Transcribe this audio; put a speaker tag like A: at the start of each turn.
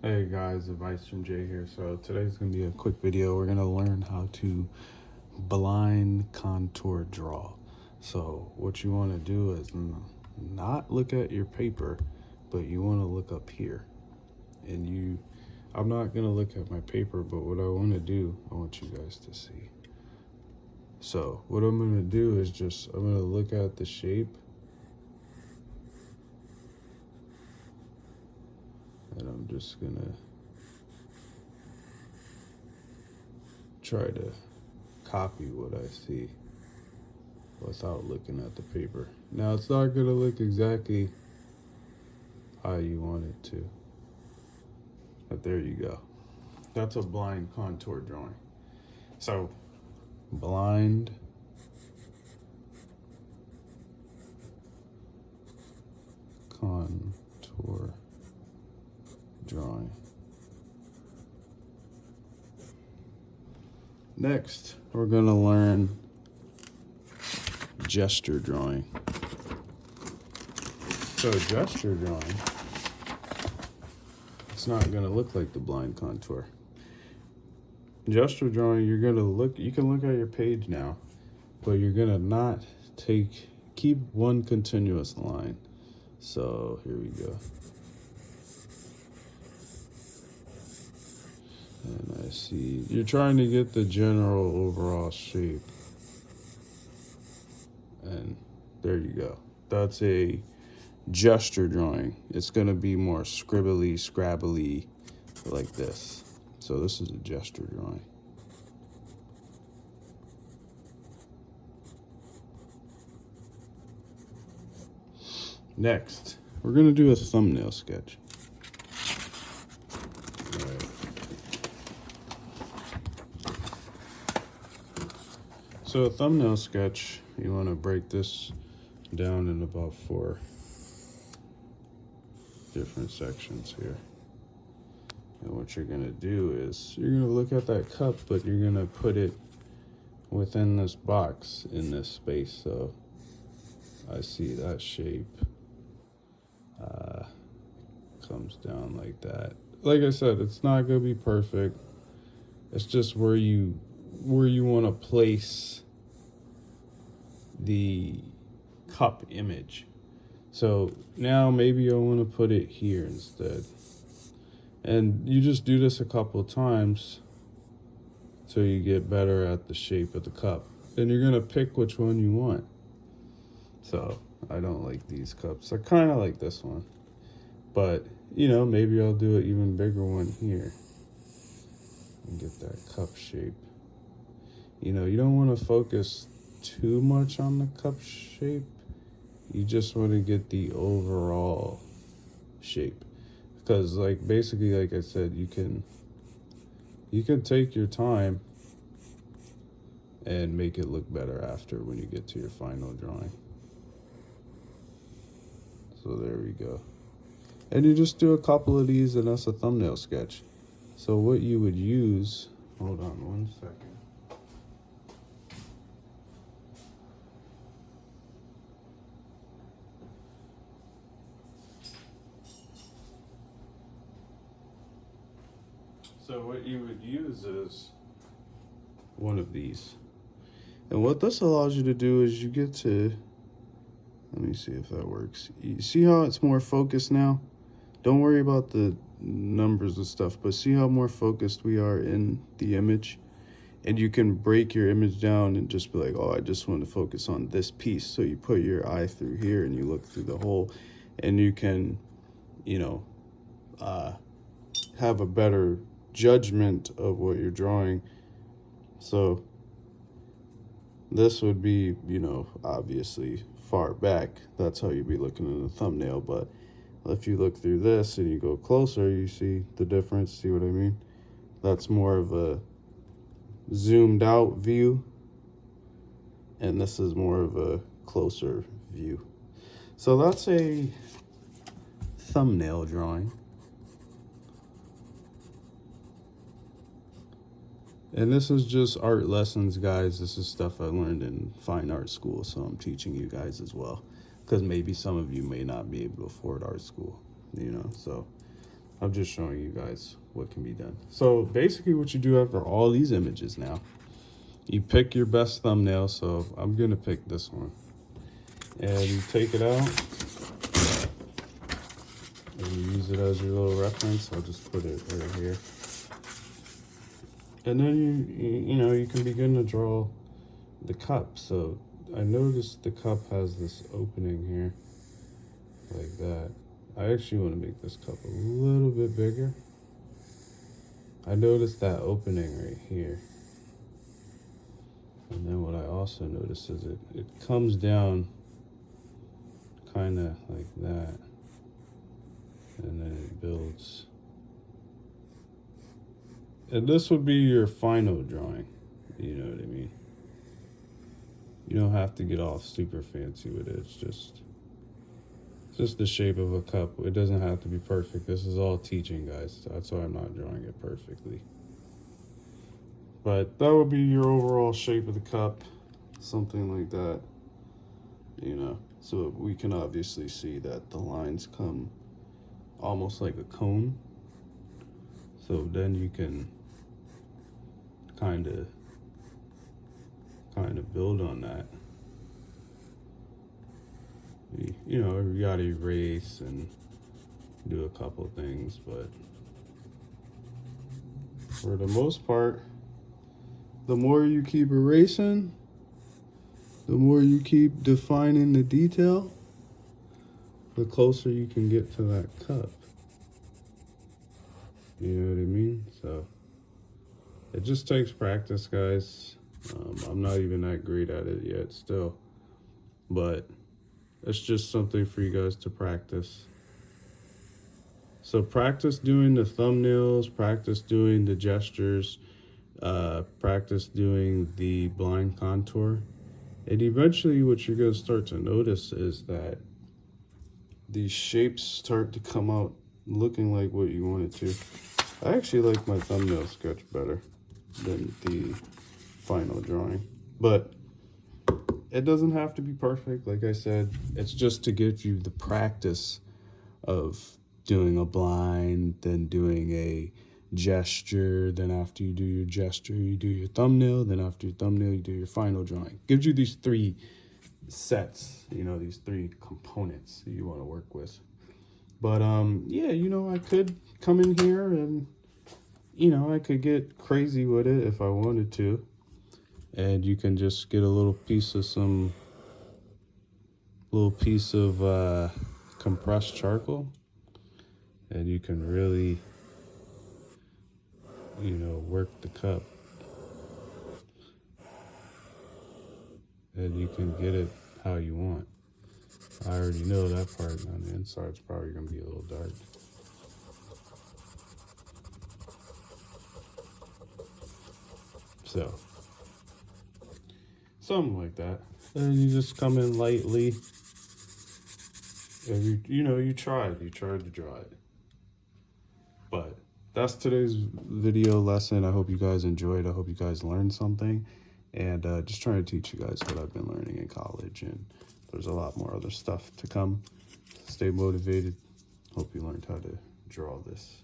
A: Hey guys, Advice from Jay here. So today's gonna be a quick video. We're gonna learn how to blind contour draw. So what you want to do is not look at your paper, but you want to look up here. And I'm not gonna look at my paper, but what I want to do, I want you guys to see. So what I'm gonna do is I'm gonna look at the shape. And I'm just gonna try to copy what I see without looking at the paper. Now it's not gonna look exactly how you want it to, but there you go. That's a blind contour drawing. So blind contour drawing. Next, we're gonna learn gesture drawing. So gesture drawing, it's not gonna look like the blind contour. Gesture drawing, you can look at your page now, but you're gonna not keep one continuous line. So here we go. And I see you're trying to get the general overall shape. And there you go. That's a gesture drawing. It's going to be more scribbly, scrabbly like this. So this is a gesture drawing. Next, we're going to do a thumbnail sketch. So a thumbnail sketch, you want to break this down in about 4 different sections here. And what you're going to do is you're going to look at that cup, but you're going to put it within this box in this space. So I see that shape comes down like that. Like I said, it's not going to be perfect. It's just where you want to place the cup image. So now maybe I want to put it here instead. And you just do this a couple of times so you get better at the shape of the cup. Then you're going to pick which one you want. So I don't like these cups. I kind of like this one. But, maybe I'll do an even bigger one here and get that cup shape. You don't want to focus too much on the cup shape. You just want to get the overall shape. Because basically, like I said, you can take your time and make it look better after when you get to your final drawing. So there we go. And you just do a couple of these and that's a thumbnail sketch. So what you would use, hold on one second. So what you would use is one of these. And what this allows you to do is you get to, let me see if that works. You see how it's more focused now? Don't worry about the numbers and stuff, but see how more focused we are in the image? And you can break your image down and just be like, oh, I just want to focus on this piece. So you put your eye through here and you look through the whole, and you can, have a better judgment of what you're drawing. So this would be, obviously far back. That's how you'd be looking at the thumbnail. But if you look through this and you go closer, you see the difference. See what I mean? That's more of a zoomed out view. And this is more of a closer view. So that's a thumbnail drawing. And this is just art lessons, guys. This is stuff I learned in fine art school, so I'm teaching you guys as well. Because maybe some of you may not be able to afford art school, So I'm just showing you guys what can be done. So basically what you do after all these images now, you pick your best thumbnail. So I'm gonna pick this one. And you take it out and you use it as your little reference. I'll just put it right here. And then you know, you can begin to draw the cup. So I noticed the cup has this opening here, like that. I actually want to make this cup a little bit bigger. I noticed that opening right here. And then what I also noticed is it comes down kind of like that. And then it builds. And this would be your final drawing. You know what I mean? You don't have to get all super fancy with it. It's just the shape of a cup. It doesn't have to be perfect. This is all teaching, guys. That's why I'm not drawing it perfectly. But that would be your overall shape of the cup. Something like that. You know, so we can obviously see that the lines come almost like a cone. So then you can kind of build on that. You know, you gotta erase and do a couple things, but for the most part, the more you keep erasing, the more you keep defining the detail, the closer you can get to that cup. You know what I mean? So it just takes practice, guys. I'm not even that great at it yet still, but it's just something for you guys to practice. So practice doing the thumbnails, practice doing the gestures, practice doing the blind contour. And eventually what you're going to start to notice is that these shapes start to come out looking like what you want it to. I actually like my thumbnail sketch better than the final drawing, but it doesn't have to be perfect. Like I said, it's just to give you the practice of doing a blind, then doing a gesture, then after you do your gesture, you do your thumbnail, then after your thumbnail, you do your final drawing. Gives you these three sets, you know, these three components that you want to work with. But yeah, you know, I could come in here and, you know, I could get crazy with it if I wanted to. And you can just get a little piece of compressed charcoal, and you can really, you know, work the cup. And you can get it how you want. I already know that part. On the inside, it's probably going to be a little dark. So, something like that. And you just come in lightly. And you tried to draw it. But that's today's video lesson. I hope you guys enjoyed. I hope you guys learned something. And just trying to teach you guys what I've been learning in college. And there's a lot more other stuff to come. Stay motivated. Hope you learned how to draw this.